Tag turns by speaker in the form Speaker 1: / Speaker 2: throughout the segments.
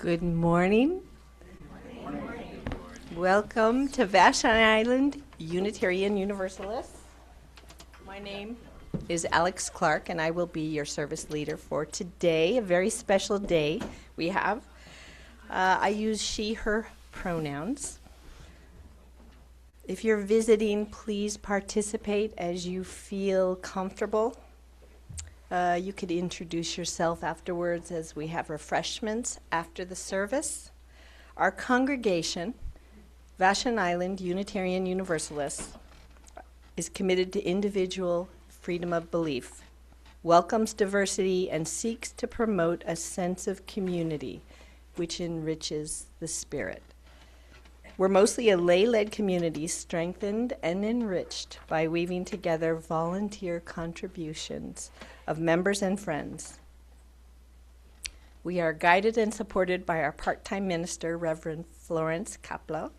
Speaker 1: Good morning. Welcome to Vashon Island Unitarian Universalists. My name is Alex Clark, and I will be your service leader for today, a very special day we have. I use she, her pronouns. If you're visiting, please participate as you feel comfortable. You could introduce yourself afterwards as we have refreshments after the service. Our congregation, Vashon Island Unitarian Universalists, is committed to individual freedom of belief, welcomes diversity, and seeks to promote a sense of community which enriches the spirit. We're mostly a lay-led community strengthened and enriched by weaving together volunteer contributions of members and friends. We are guided and supported by our part-time minister, Reverend Florence Kapla,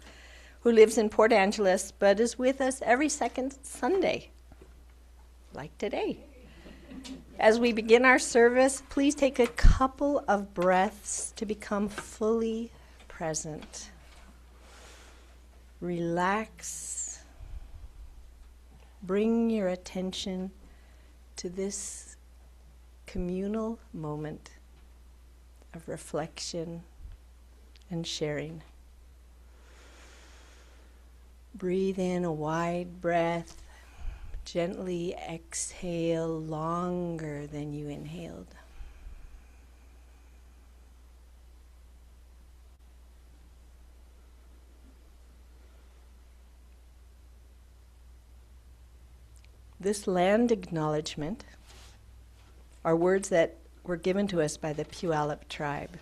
Speaker 1: who lives in Port Angeles but is with us every second Sunday, like today. As we begin our service, please take a couple of breaths to become fully present. Relax. Bring your attention to this communal moment of reflection and sharing. Breathe in a wide breath. Gently exhale longer than you inhaled. This land acknowledgement are words that were given to us by the Puyallup tribe.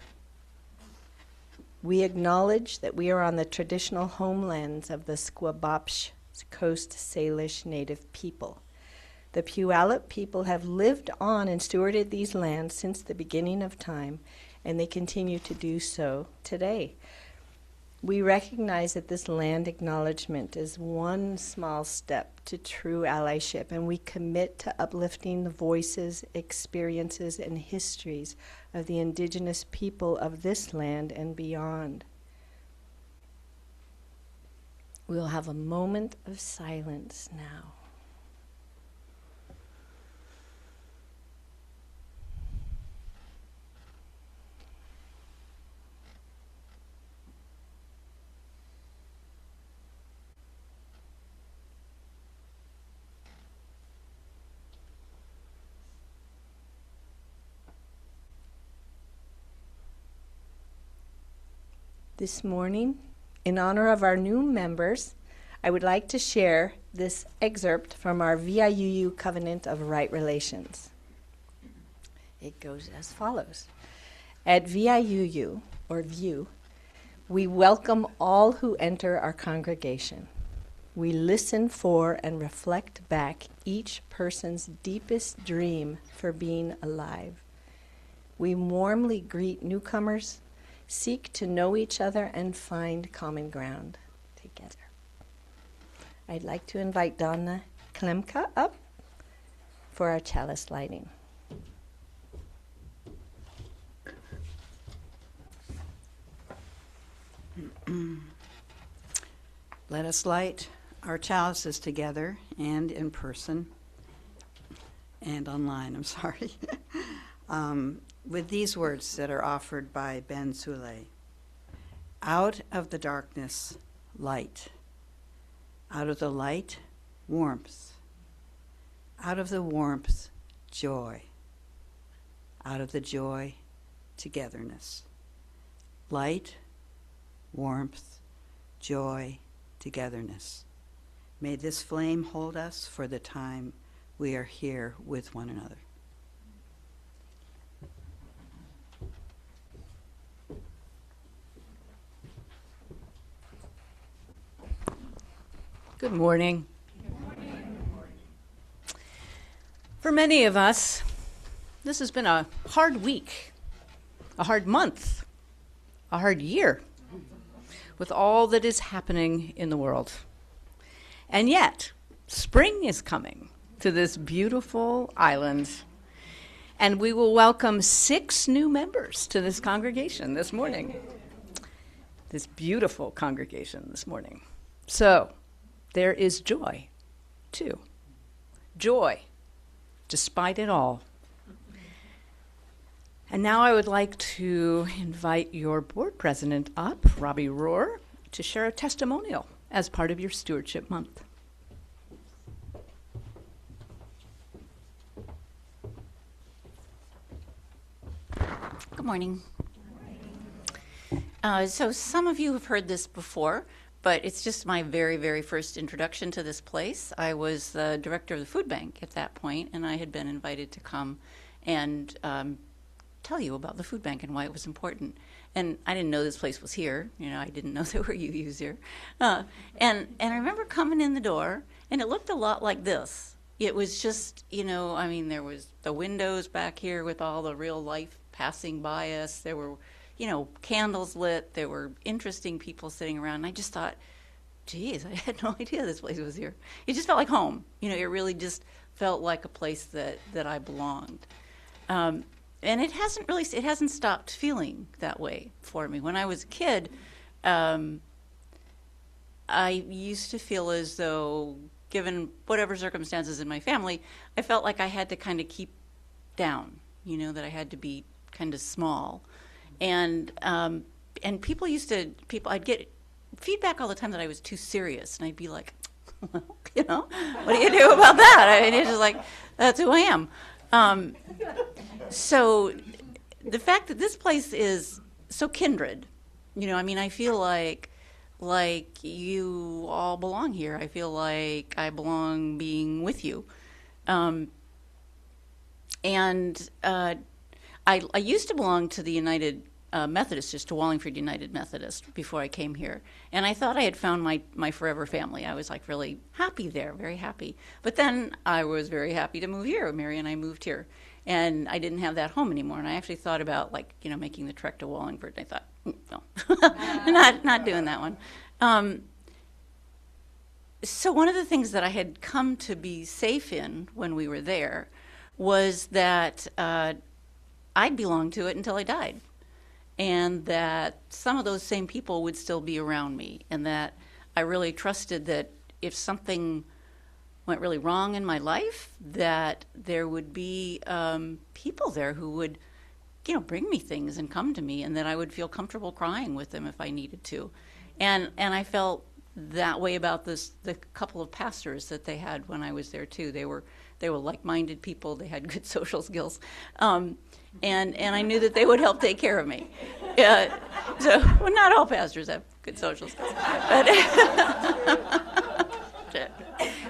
Speaker 1: We acknowledge that we are on the traditional homelands of the Squabosh Coast Salish Native people. The Puyallup people have lived on and stewarded these lands since the beginning of time, and they continue to do so today. We recognize that this land acknowledgement is one small step to true allyship, and we commit to uplifting the voices, experiences, and histories of the indigenous people of this land and beyond. We'll have a moment of silence now. This morning, in honor of our new members, I would like to share this excerpt from our VIUU Covenant of Right Relations. It goes as follows. At VIUU, or VIU, we welcome all who enter our congregation. We listen for and reflect back each person's deepest dream for being alive. We warmly greet newcomers, seek to know each other, and find common ground together. I'd like to invite Donna Klemka up for our chalice lighting.
Speaker 2: Let us light our chalices together and in person and online, with these words that are offered by Ben Sule. Out of the darkness, light. Out of the light, warmth. Out of the warmth, joy. Out of the joy, togetherness. Light, warmth, joy, togetherness. May this flame hold us for the time we are here with one another.
Speaker 3: Good morning. For many of us, this has been a hard week, a hard month, a hard year, with all that is happening in the world. And yet, spring is coming to this beautiful island, And we will welcome 6 new members to this congregation this morning. This beautiful congregation this morning. So, there is joy, too. Joy, despite it all. And now I would like to invite your board president up, Robbie Rohr, to share a testimonial as part of your Stewardship Month.
Speaker 4: Good morning. So some of you have heard this before, but it's just my very, very first introduction to this place. I was the director of the food bank at that point, and I had been invited to come and tell you about the food bank and why it was important. And I didn't know this place was here. You know, I didn't know there were UUs here. And I remember coming in the door, and it looked a lot like this. It was just, you know, I mean, there was the windows back here with all the real life passing by us. There were, you know, candles lit. There were interesting people sitting around. And I just thought, geez, I had no idea this place was here. It just felt like home. You know, it really just felt like a place that I belonged. And it hasn't stopped feeling that way for me. When I was a kid, I used to feel as though, given whatever circumstances in my family, I felt like I had to kind of keep down, you know, that I had to be kind of small. And I'd get feedback all the time that I was too serious, and I'd be like, well, you know, what do you do about that? I mean, it's just like, that's who I am. So the fact that this place is so kindred, you know, I mean, I feel like you all belong here. I feel like I belong being with you. I used to belong to the United Methodist, just to Wallingford United Methodist, before I came here. And I thought I had found my forever family. I was like really happy there, very happy. But then I was very happy to move here. Mary and I moved here. And I didn't have that home anymore. And I actually thought about, like, you know, making the trek to Wallingford. And I thought, no, not doing that one. So one of the things that I had come to be safe in when we were there was that I'd belong to it until I died. And that some of those same people would still be around me. And that I really trusted that if something went really wrong in my life, that there would be people there who would, you know, bring me things and come to me, and that I would feel comfortable crying with them if I needed to. And I felt that way about the couple of pastors that they had when I was there too. They were like-minded people. They had good social skills, and I knew that they would help take care of me. Well, not all pastors have good social skills,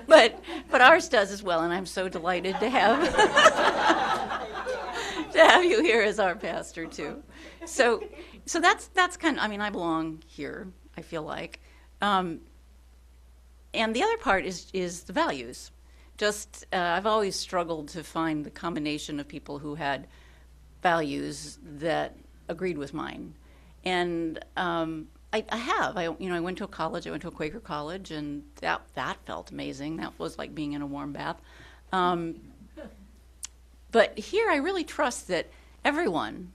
Speaker 4: but ours does as well. And I'm so delighted to have you here as our pastor too. So that's kind of, I mean, I belong here, I feel like. And the other part is the values. Just, I've always struggled to find the combination of people who had values that agreed with mine. And I have. I went to a college. I went to a Quaker college, and that felt amazing. That was like being in a warm bath. But here I really trust that everyone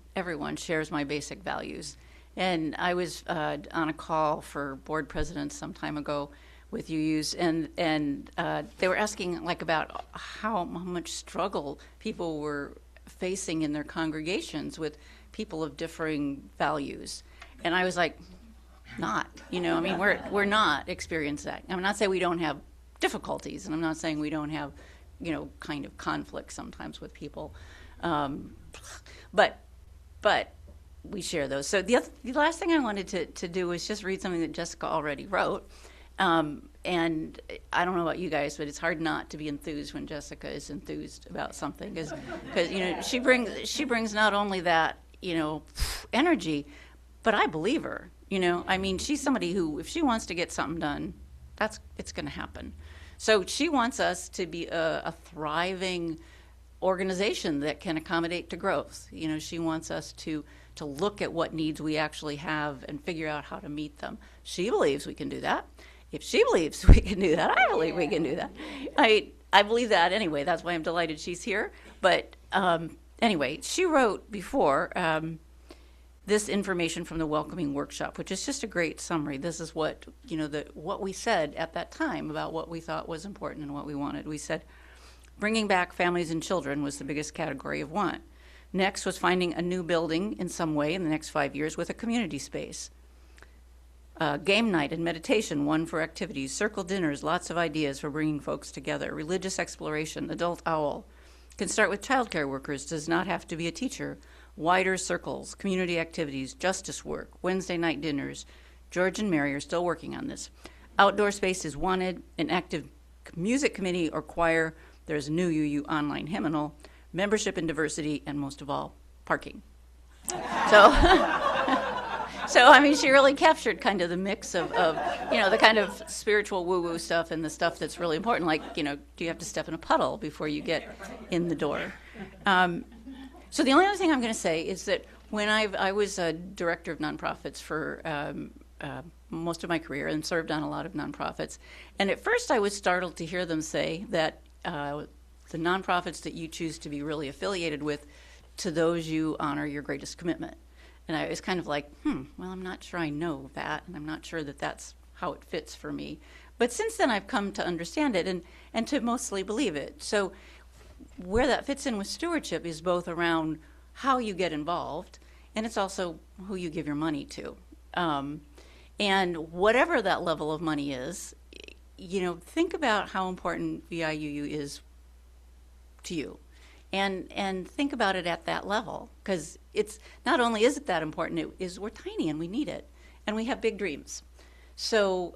Speaker 4: shares my basic values. And I was on a call for board presidents some time ago with UUs, and they were asking like about how much struggle people were facing in their congregations with people of differing values. And I was like, not, you know, I mean, we're not experiencing that. I'm not saying we don't have difficulties, and I'm not saying we don't have, you know, kind of conflict sometimes with people, but we share those. So the last thing I wanted to do was just read something that Jessica already wrote. And I don't know about you guys, but it's hard not to be enthused when Jessica is enthused about something, because you know, she brings not only that, you know, energy, but I believe her. You know, I mean, she's somebody who, if she wants to get something done, it's going to happen. So she wants us to be a thriving organization that can accommodate to growth. You know, she wants us to look at what needs we actually have and figure out how to meet them. She believes we can do that. If she believes we can do that, I believe we can do that. I believe that anyway. That's why I'm delighted she's here. But anyway, she wrote before this information from the welcoming workshop, which is just a great summary. This is what, what we said at that time about what we thought was important and what we wanted. We said bringing back families and children was the biggest category of want. Next was finding a new building in some way in the next 5 years with a community space. Game night and meditation, one for activities, circle dinners, lots of ideas for bringing folks together, religious exploration, adult owl. Can start with childcare workers, does not have to be a teacher, wider circles, community activities, justice work, Wednesday night dinners. George and Mary are still working on this. Outdoor space is wanted, an active music committee or choir. There's a new UU online hymnal, membership and diversity, and most of all, parking. So, she really captured kind of the mix of the kind of spiritual woo-woo stuff and the stuff that's really important, like, do you have to step in a puddle before you get in the door? So the only other thing I'm going to say is that when I was a director of nonprofits for most of my career and served on a lot of nonprofits, and at first I was startled to hear them say that the nonprofits that you choose to be really affiliated with, to those you honor your greatest commitment. And I was kind of like, well, I'm not sure I know that, and I'm not sure that that's how it fits for me. But since then, I've come to understand it and to mostly believe it. So where that fits in with stewardship is both around how you get involved, and it's also who you give your money to. And whatever that level of money is, think about how important VIUU is to you. And think about it at that level, because it's not only is it that important, we're tiny and we need it, and we have big dreams. So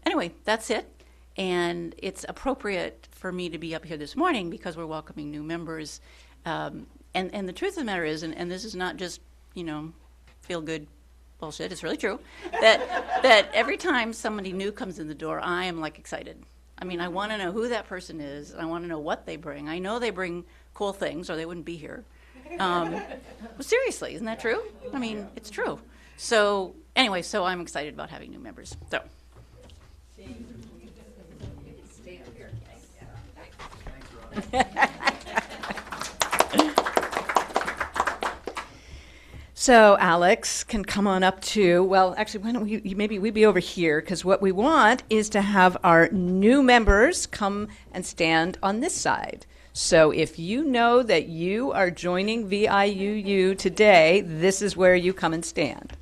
Speaker 4: anyway, that's it, and it's appropriate for me to be up here this morning because we're welcoming new members. And the truth of the matter is, and this is not just feel good bullshit, it's really true, that every time somebody new comes in the door, I am excited. I want to know who that person is. I want to know what they bring. I know they bring cool things or they wouldn't be here. Well, seriously, isn't that true? It's true. So anyway, I'm excited about having new members. So.
Speaker 3: So Alex can come on up to, well, actually, why don't maybe we be over here, because what we want is to have our new members come and stand on this side. So if you know that you are joining VIUU today, this is where you come and stand.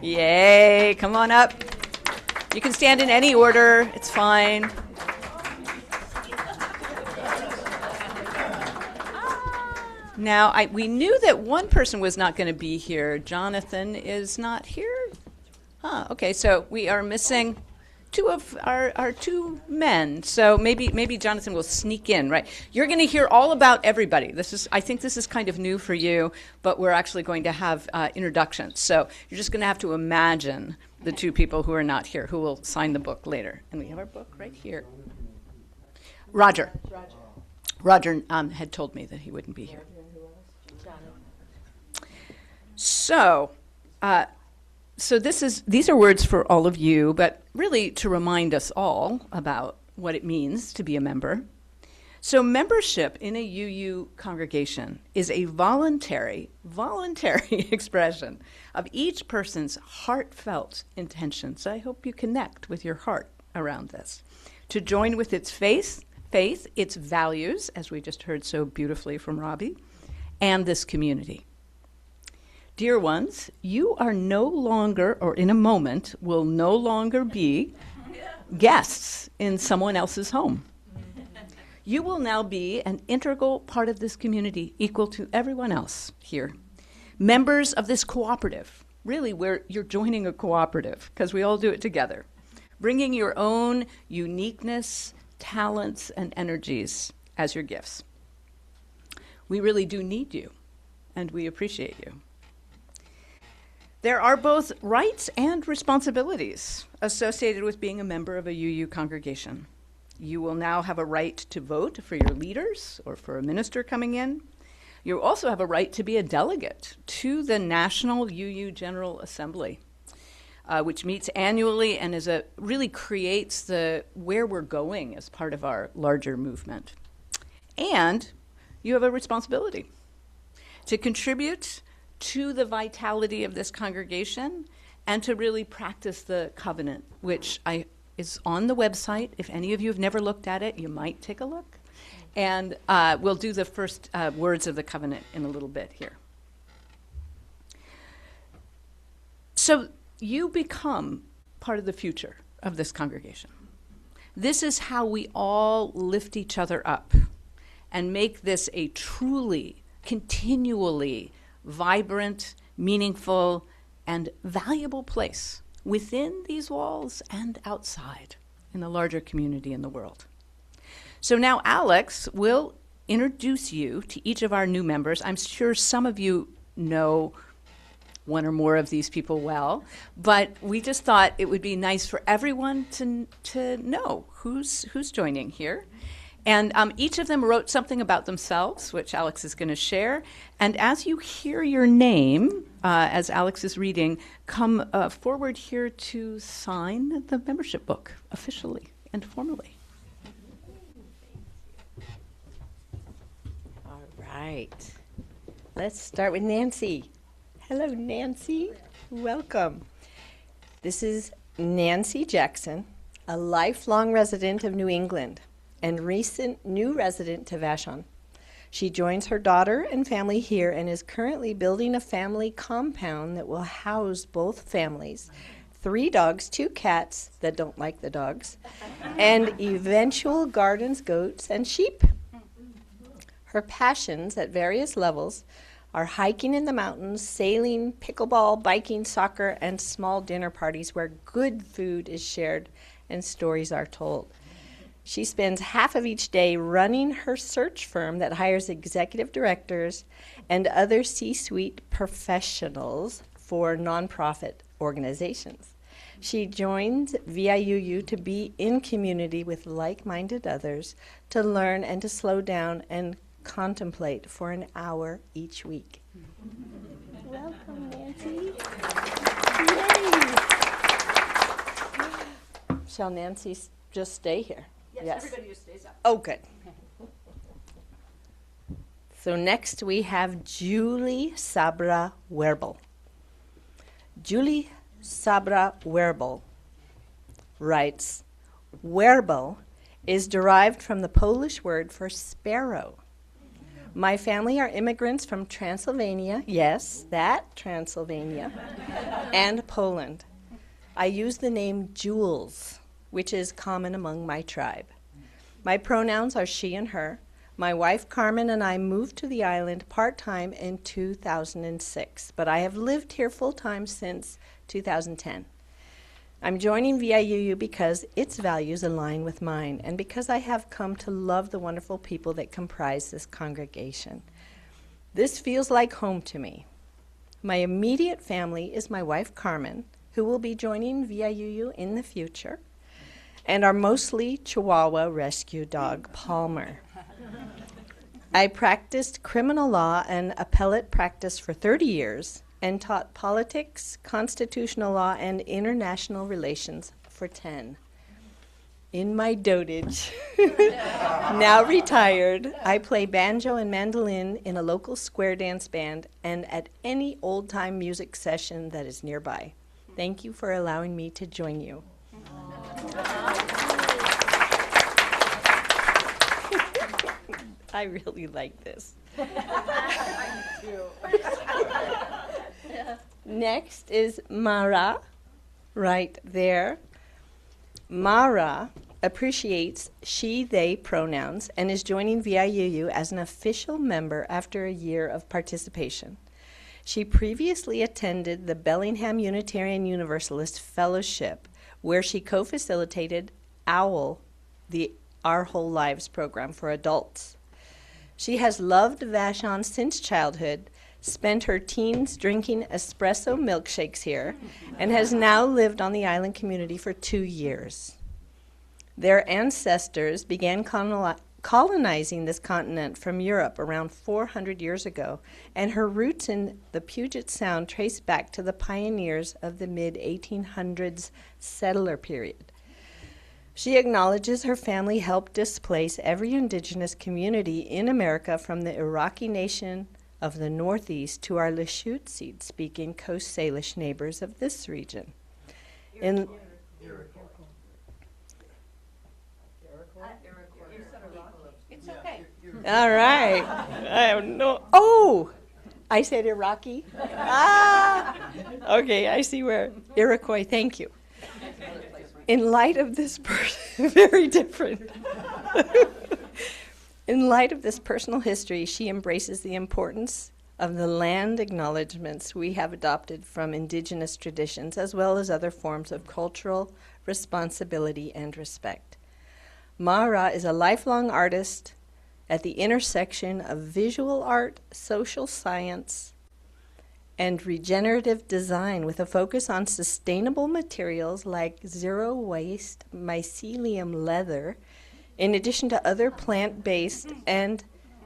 Speaker 3: Yay, come on up. You can stand in any order, it's fine. Now, we knew that one person was not going to be here. Jonathan is not here? Okay, so we are missing two of our two men. So maybe Jonathan will sneak in, right? You're going to hear all about everybody. I think this is kind of new for you, but we're actually going to have introductions. So you're just going to have to imagine the two people who are not here, who will sign the book later. And we have our book right here. Roger had told me that he wouldn't be here. So these are words for all of you, but really to remind us all about what it means to be a member. So membership in a UU congregation is a voluntary expression of each person's heartfelt intentions. I hope you connect with your heart around this. To join with its faith, its values, as we just heard so beautifully from Robbie, and this community. Dear ones, you are no longer, or in a moment, will no longer be guests in someone else's home. You will now be an integral part of this community, equal to everyone else here. Members of this cooperative, really where you're joining a cooperative, because we all do it together. Bringing your own uniqueness, talents, and energies as your gifts. We really do need you, and we appreciate you. There are both rights and responsibilities associated with being a member of a UU congregation. You will now have a right to vote for your leaders or for a minister coming in. You also have a right to be a delegate to the National UU General Assembly, which meets annually and really creates where we're going as part of our larger movement. And you have a responsibility to contribute to the vitality of this congregation and to really practice the covenant, which is on the website. If any of you have never looked at it, you might take a look. And we'll do the first words of the covenant in a little bit here. So you become part of the future of this congregation. This is how we all lift each other up and make this a truly, continually vibrant, meaningful, and valuable place within these walls and outside in the larger community in the world. So now Alex will introduce you to each of our new members. I'm sure some of you know one or more of these people well, but we just thought it would be nice for everyone to know who's joining here. And each of them wrote something about themselves, which Alex is going to share. And as you hear your name, as Alex is reading, come forward here to sign the membership book officially and formally.
Speaker 1: All right. Let's start with Nancy. Hello, Nancy. Welcome. This is Nancy Jackson, a lifelong resident of New England and recent new resident to Vashon. She joins her daughter and family here and is currently building a family compound that will house both families, 3 dogs, 2 cats that don't like the dogs, and eventual gardens, goats, and sheep. Her passions at various levels are hiking in the mountains, sailing, pickleball, biking, soccer, and small dinner parties where good food is shared and stories are told. She spends half of each day running her search firm that hires executive directors and other C-suite professionals for nonprofit organizations. She joins VIUU to be in community with like-minded others, to learn and to slow down and contemplate for an hour each week. Welcome, Nancy. Yay. Shall Nancy just stay here?
Speaker 3: Yes, everybody just stays up.
Speaker 1: Oh, good. So next we have Julie Sabra Werbel. Julie Sabra Werbel writes, Werbel is derived from the Polish word for sparrow. My family are immigrants from Transylvania, yes, that Transylvania, and Poland. I use the name Jules, which is common among my tribe. My pronouns are she and her. My wife Carmen and I moved to the island part-time in 2006, but I have lived here full-time since 2010. I'm joining VIUU because its values align with mine and because I have come to love the wonderful people that comprise this congregation. This feels like home to me. My immediate family is my wife Carmen, who will be joining VIUU in the future, and our mostly Chihuahua rescue dog, Palmer. I practiced criminal law and appellate practice for 30 years and taught politics, constitutional law, and international relations for 10. In my dotage, now retired, I play banjo and mandolin in a local square dance band and at any old-time music session that is nearby. Thank you for allowing me to join you. I really like this. Next is Mara, right there. Mara appreciates she, they pronouns and is joining VIUU as an official member after a year of participation. She previously attended the Bellingham Unitarian Universalist Fellowship, where she co-facilitated OWL, the Our Whole Lives program for adults. She has loved Vashon since childhood, spent her teens drinking espresso milkshakes here, and has now lived on the island community for 2 years. Their ancestors began colonizing this continent from Europe around 400 years ago, and her roots in the Puget Sound trace back to the pioneers of the mid-1800s settler period. She acknowledges her family helped displace every indigenous community in America from the Iraqi nation of the Northeast to our Lushootseed-speaking Coast Salish neighbors of this region. In
Speaker 4: It's okay.
Speaker 1: All right. I have no. Oh, I said Iraqi. Okay, I see where Iroquois. Thank you. In light of this very different. In light of this personal history, she embraces the importance of the land acknowledgments we have adopted from indigenous traditions, as well as other forms of cultural responsibility and respect. Mara is a lifelong artist at the intersection of visual art, social science, and regenerative design with a focus on sustainable materials like zero-waste mycelium leather, in addition to other plant-based and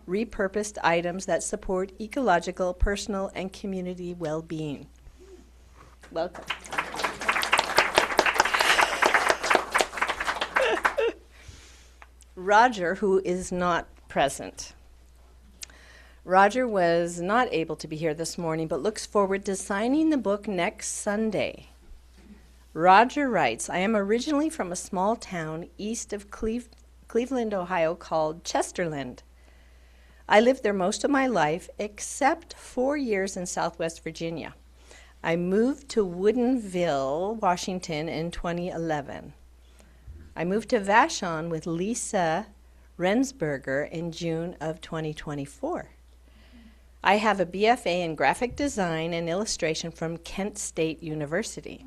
Speaker 1: repurposed items that support ecological, personal, and community well-being. Welcome. Roger, who is not present. Roger was not able to be here this morning, but looks forward to signing the book next Sunday. Roger writes, I am originally from a small town east of Cleveland, Ohio called Chesterland. I lived there most of my life, except 4 years in Southwest Virginia. I moved to Woodinville, Washington in 2011. I moved to Vashon with Lisa Rensberger in June of 2024. I have a BFA in graphic design and illustration from Kent State University.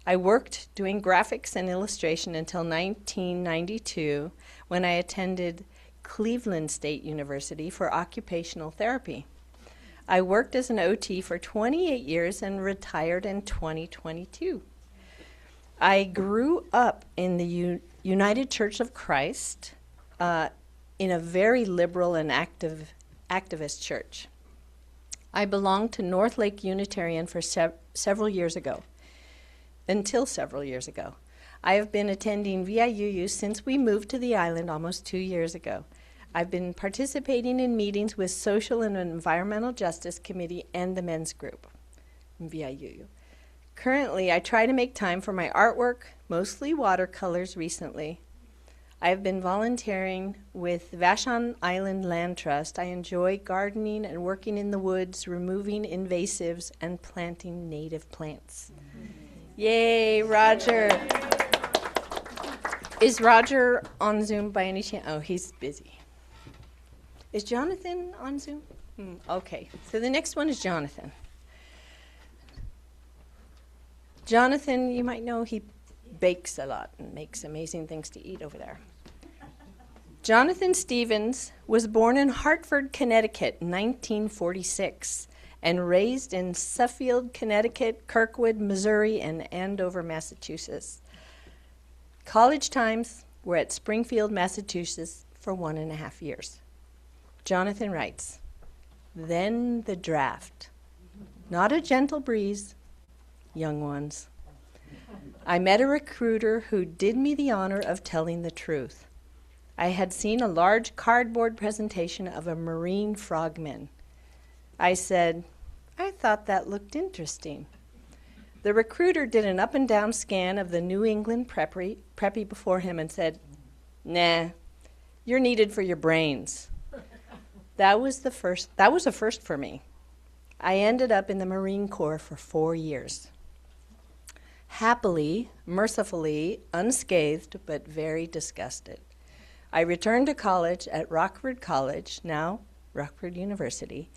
Speaker 1: I worked doing graphics and illustration until 1992 when I attended Cleveland State University for occupational therapy. I worked as an OT for 28 years and retired in 2022. I grew up in the United Church of Christ in a very liberal and activist church. I belonged to North Lake Unitarian for several years ago, until several years ago. I have been attending VIUU since we moved to the island almost 2 years ago. I've been participating in meetings with Social and Environmental Justice Committee and the men's group in VIUU. Currently, I try to make time for my artwork, mostly watercolors recently. I have been volunteering with Vashon Island Land Trust. I enjoy gardening and working in the woods, removing invasives, and planting native plants. Yay, Roger. Is Roger on Zoom by any chance? Oh, he's busy. Is Jonathan on Zoom? Okay, so the next one is Jonathan. Jonathan, you might know he bakes a lot and makes amazing things to eat over there. Jonathan Stevens was born in Hartford, Connecticut in 1946 and raised in Suffield, Connecticut, Kirkwood, Missouri, and Andover, Massachusetts. College times were at Springfield, Massachusetts for 1.5 years. Jonathan writes, then the draft. Not a gentle breeze, young ones. I met a recruiter who did me the honor of telling the truth. I had seen a large cardboard presentation of a marine frogman. I said, I thought that looked interesting. The recruiter did an up and down scan of the New England preppy before him and said, nah, you're needed for your brains. That was a first for me. I ended up in the Marine Corps for 4 years. Happily, mercifully, unscathed, but very disgusted. I returned to college at Rockford College, now Rockford University,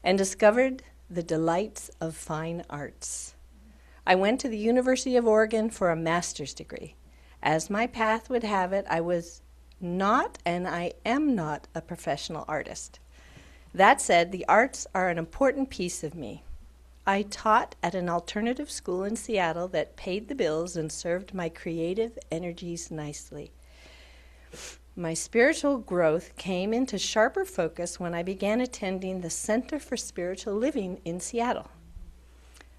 Speaker 1: and discovered the delights of fine arts. I went to the University of Oregon for a master's degree. As my path would have it, I was not, and I am not, a professional artist. That said, the arts are an important piece of me. I taught at an alternative school in Seattle that paid the bills and served my creative energies nicely. My spiritual growth came into sharper focus when I began attending the Center for Spiritual Living in Seattle.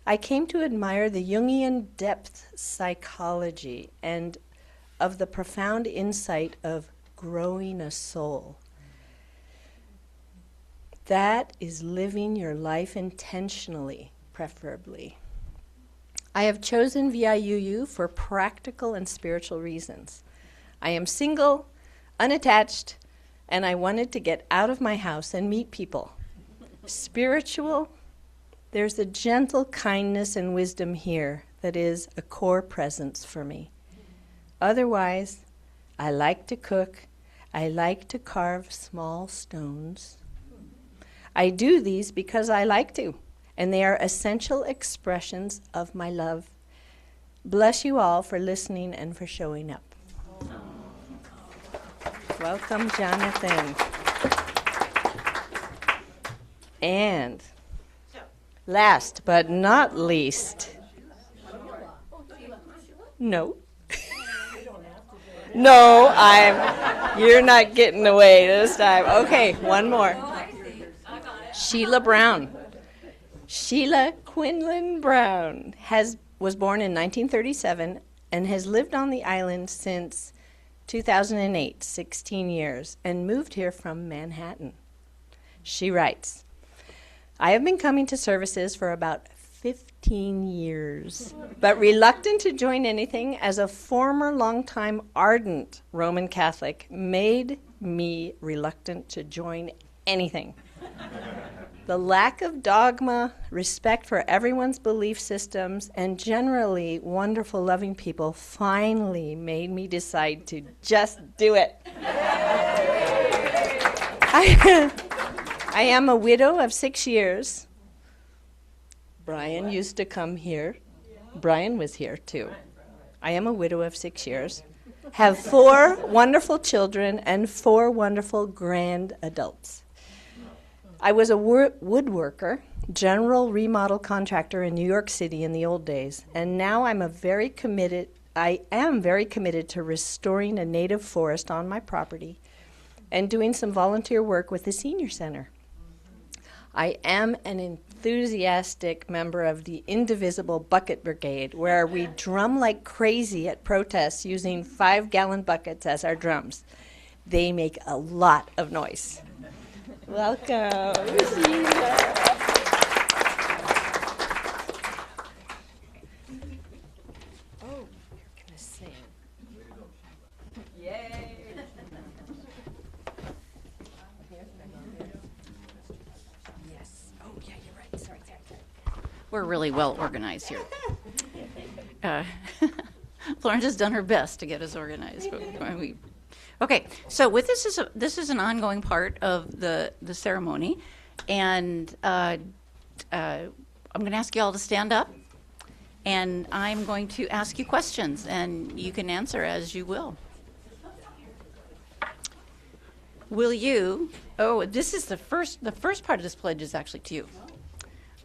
Speaker 1: I came to admire the Jungian depth psychology and of the profound insight of growing a soul. That is living your life intentionally, preferably. I have chosen VIUU for practical and spiritual reasons. I am single, unattached, and I wanted to get out of my house and meet people. Spiritual, there's a gentle kindness and wisdom here that is a core presence for me. Otherwise, I like to cook. I like to carve small stones. I do these because I like to, and they are essential expressions of my love. Bless you all for listening and for showing up. Welcome, Jonathan. And last but not least, no. No, you're not getting away this time. Okay, one more. Sheila Brown. Sheila Quinlan Brown was born in 1937 and has lived on the island since 2008, 16 years, and moved here from Manhattan. She writes, I have been coming to services for about 15 years, but reluctant to join anything as a former longtime ardent Roman Catholic made me reluctant to join anything. The lack of dogma, respect for everyone's belief systems, and generally wonderful, loving people finally made me decide to just do it. I am a widow of 6 years. Brian used to come here. Brian was here too. I am a widow of 6 years. Have 4 wonderful children and 4 wonderful grand adults. I was a woodworker, general remodel contractor in New York City in the old days, and now I am very committed to restoring a native forest on my property and doing some volunteer work with the senior center. I am an enthusiastic member of the Indivisible Bucket Brigade, where we drum like crazy at protests using 5-gallon buckets as our drums. They make a lot of noise. Welcome, Sheila. Oh, you're going to sing. Yay. Yes. Oh, yeah, you're right. Sorry.
Speaker 4: We're really well organized here. Florence has done her best to get us organized. Okay, so with this is an ongoing part of the ceremony, and I'm going to ask you all to stand up, and I'm going to ask you questions, and you can answer as you will. Will you? Oh, this is the first part of this pledge is actually to you.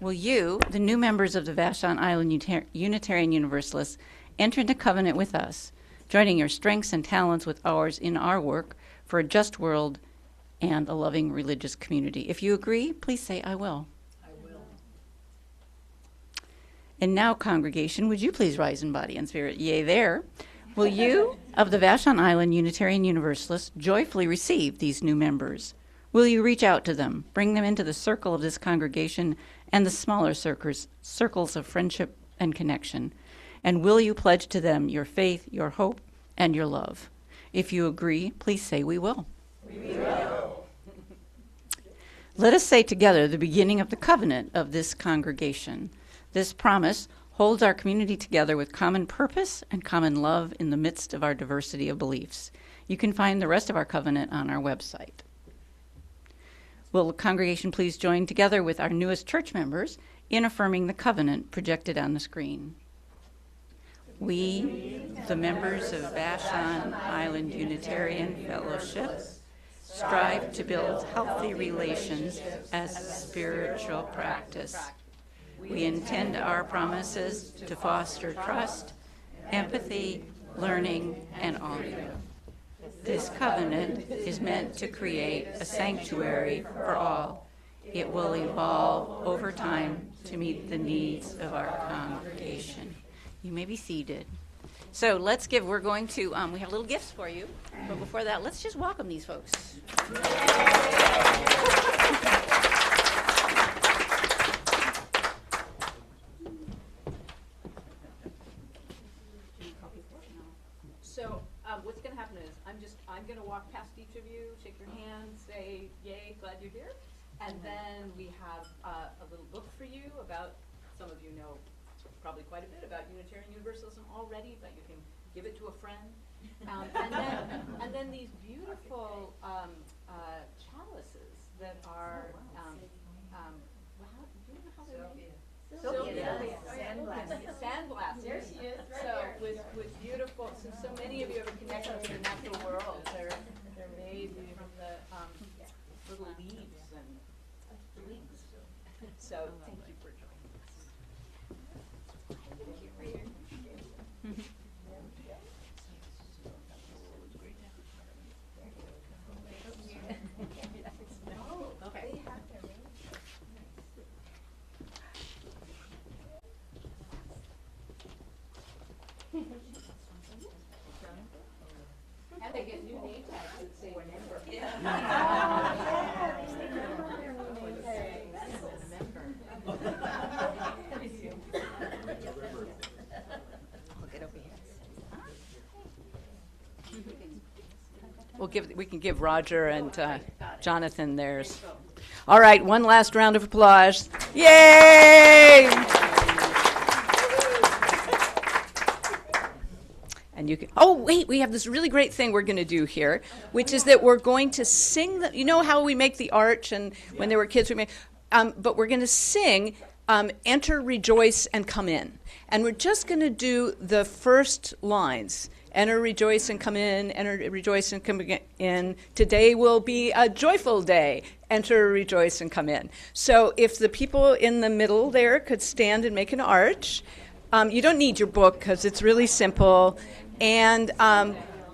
Speaker 4: Will you, the new members of the Vashon Island Unitarian Universalists, enter into covenant with us, joining your strengths and talents with ours in our work for a just world and a loving religious community? If you agree, please say, I will. I will. And now, congregation, would you please rise in body and spirit? Yea, there. Will you, of the Vashon Island Unitarian Universalists, joyfully receive these new members? Will you reach out to them, bring them into the circle of this congregation and the smaller circles of friendship and connection? And will you pledge to them your faith, your hope, and your love? If you agree, please say, we will. We will. Let us say together the beginning of the covenant of this congregation. This promise holds our community together with common purpose and common love in the midst of our diversity of beliefs. You can find the rest of our covenant on our website. Will the congregation please join together with our newest church members in affirming the covenant projected on the screen? We, the members of Vashon Island Unitarian Fellowship, strive to build healthy relations as a spiritual practice. We intend our promises to foster trust, empathy, learning, and honor. This covenant is meant to create a sanctuary for all. It will evolve over time to meet the needs of our congregation. You may be seated. So we're going to, we have little gifts for you. But before that, let's just welcome these folks.
Speaker 3: So what's going to happen is I'm going to walk past each of you, shake your hand, say, yay, glad you're here. And then we have a little book for you about, some of you know probably quite a bit about Unitarian Universalism already, but you can give it to a friend. And then these beautiful chalices that are, do you know how they're made? Sandblasted. There she is, right there. With beautiful, so many of you have a connection to the natural world. They're made from the little leaves and twigs. So thank you for joining us. Okay. And they get new name tags that say member. We can give Roger and Jonathan theirs. All right, one last round of applause. Yay! And you can, oh wait, we have this really great thing we're going to do here, which is that we're going to sing, you know how we make the arch, and when they were kids we made, but we're going to sing Enter, Rejoice, and Come In. And we're just going to do the first lines. Enter, rejoice, and come in. Enter, rejoice, and come in. Today will be a joyful day. Enter, rejoice, and come in. So if the people in the middle there could stand and make an arch. You don't need your book because it's really simple. And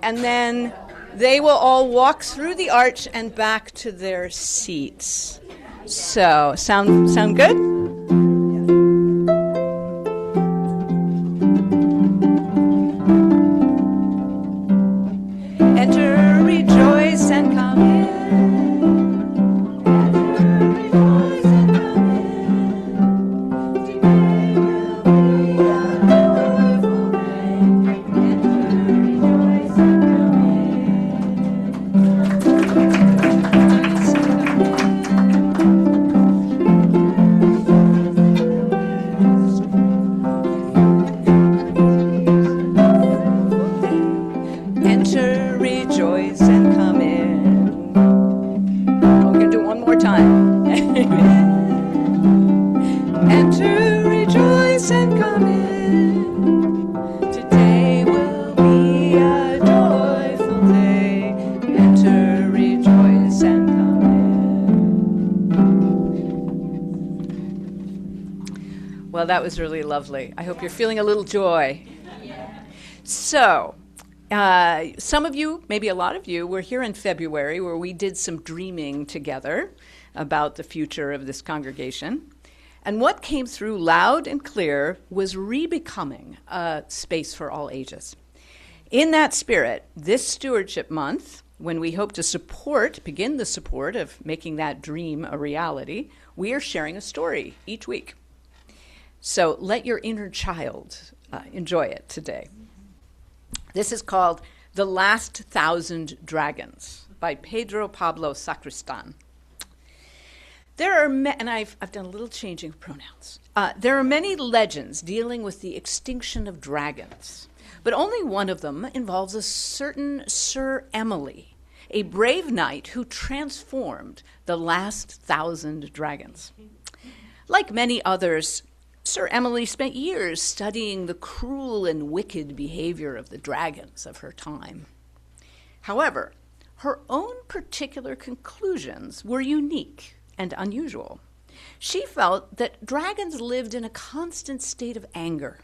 Speaker 3: then they will all walk through the arch and back to their seats. So, sound good? Enter, rejoice, and come in. Well, that was really lovely. I hope you're feeling a little joy. So, some of you, maybe a lot of you, were here in February where we did some dreaming together about the future of this congregation. And what came through loud and clear was rebecoming a space for all ages. In that spirit, this Stewardship Month, when we hope to begin the support of making that dream a reality, we are sharing a story each week. So let your inner child enjoy it today. This is called The Last 1,000 Dragons by Pedro Pablo Sacristan. There are, and I've done a little changing of pronouns. There are many legends dealing with the extinction of dragons, but only one of them involves a certain Sir Emily, a brave knight who transformed the last 1,000 dragons. Like many others, Sir Emily spent years studying the cruel and wicked behavior of the dragons of her time. However, her own particular conclusions were unique and unusual. She felt that dragons lived in a constant state of anger,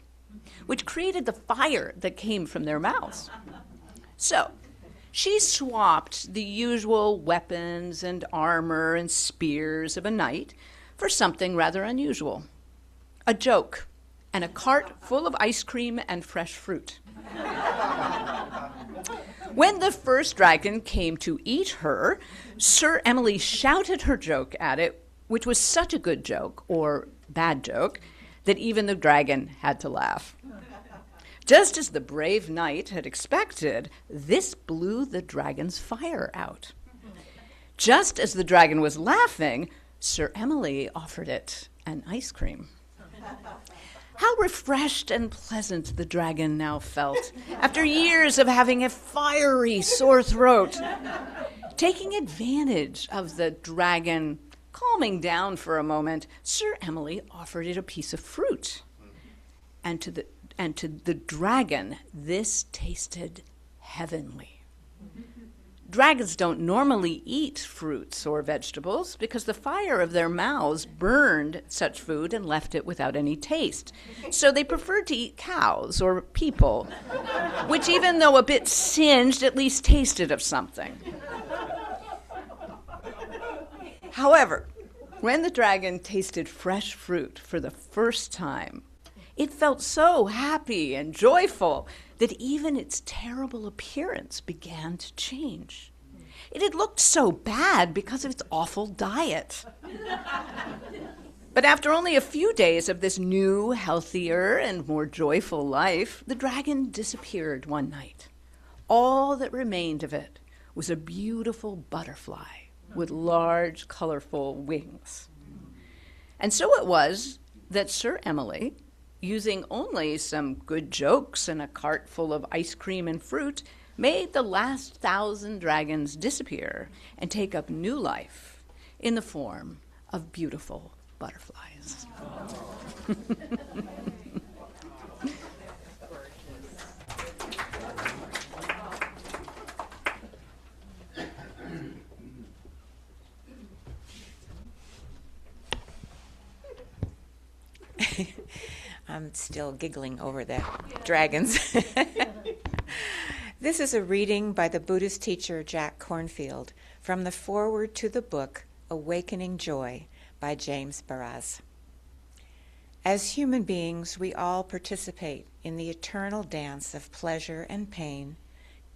Speaker 3: which created the fire that came from their mouths. So, she swapped the usual weapons and armor and spears of a knight for something rather unusual. A joke and a cart full of ice cream and fresh fruit. When the first dragon came to eat her, Sir Emily shouted her joke at it, which was such a good joke, or bad joke, that even the dragon had to laugh. Just as the brave knight had expected, this blew the dragon's fire out. Just as the dragon was laughing, Sir Emily offered it an ice cream. How refreshed and pleasant the dragon now felt after years of having a fiery sore throat. Taking advantage of the dragon calming down for a moment, Sir Emily offered it a piece of fruit. And to the dragon, this tasted heavenly. Dragons don't normally eat fruits or vegetables because the fire of their mouths burned such food and left it without any taste. So they preferred to eat cows or people, which, even though a bit singed, at least tasted of something. However, when the dragon tasted fresh fruit for the first time, it felt so happy and joyful that even its terrible appearance began to change. It had looked so bad because of its awful diet. But after only a few days of this new, healthier, and more joyful life, the dragon disappeared one night. All that remained of it was a beautiful butterfly with large, colorful wings. And so it was that Sir Emily, using only some good jokes and a cart full of ice cream and fruit, made the last 1,000 dragons disappear and take up new life in the form of beautiful butterflies.
Speaker 5: I'm still giggling over the dragons. This is a reading by the Buddhist teacher Jack Kornfield from the foreword to the book Awakening Joy by James Baraz. As human beings, we all participate in the eternal dance of pleasure and pain,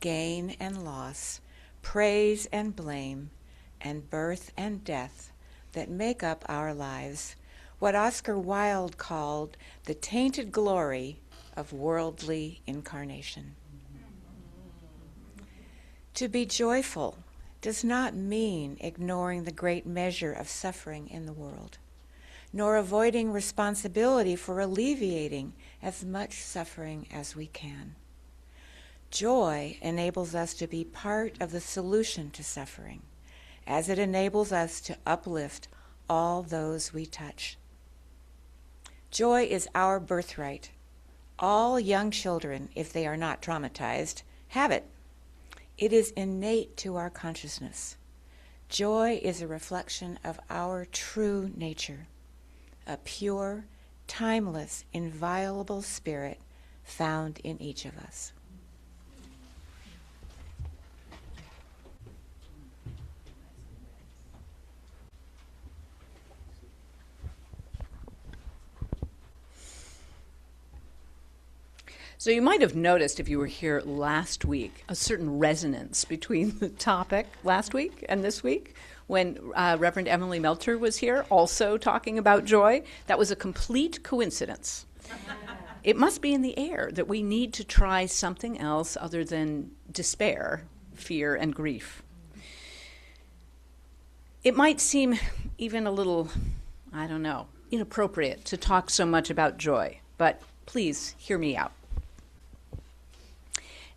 Speaker 5: gain and loss, praise and blame, and birth and death that make up our lives, what Oscar Wilde called the tainted glory of worldly incarnation. To be joyful does not mean ignoring the great measure of suffering in the world, nor avoiding responsibility for alleviating as much suffering as we can. Joy enables us to be part of the solution to suffering, as it enables us to uplift all those we touch. Joy is our birthright. All young children, if they are not traumatized, have it. It is innate to our consciousness. Joy is a reflection of our true nature, a pure, timeless, inviolable spirit found in each of us.
Speaker 3: So you might have noticed, if you were here last week, a certain resonance between the topic last week and this week, when Reverend Emily Melter was here also talking about joy. That was a complete coincidence. It must be in the air that we need to try something else other than despair, fear, and grief. It might seem even a little, inappropriate to talk so much about joy, but please hear me out.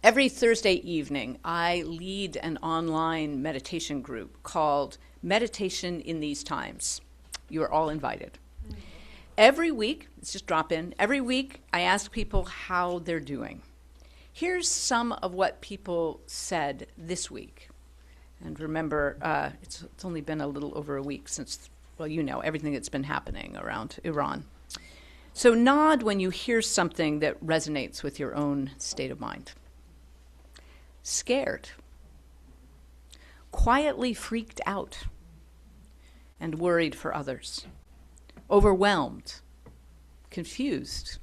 Speaker 3: Every Thursday evening, I lead an online meditation group called Meditation in These Times. You are all invited. Every week, let's just drop in, every week I ask people how they're doing. Here's some of what people said this week. And remember, it's only been a little over a week since, everything that's been happening around Iran. So nod when you hear something that resonates with your own state of mind. Scared, quietly freaked out, and worried for others, overwhelmed, confused,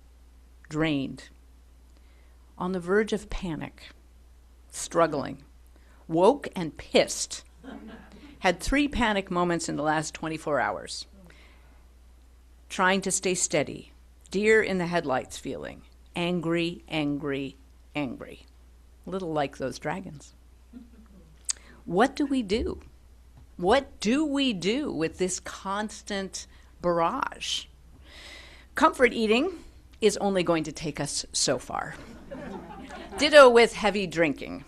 Speaker 3: drained, on the verge of panic, struggling, woke and pissed, had 3 panic moments in the last 24 hours, trying to stay steady, deer in the headlights feeling, angry, angry, angry, a little like those dragons. What do we do? What do we do with this constant barrage? Comfort eating is only going to take us so far. Ditto with heavy drinking.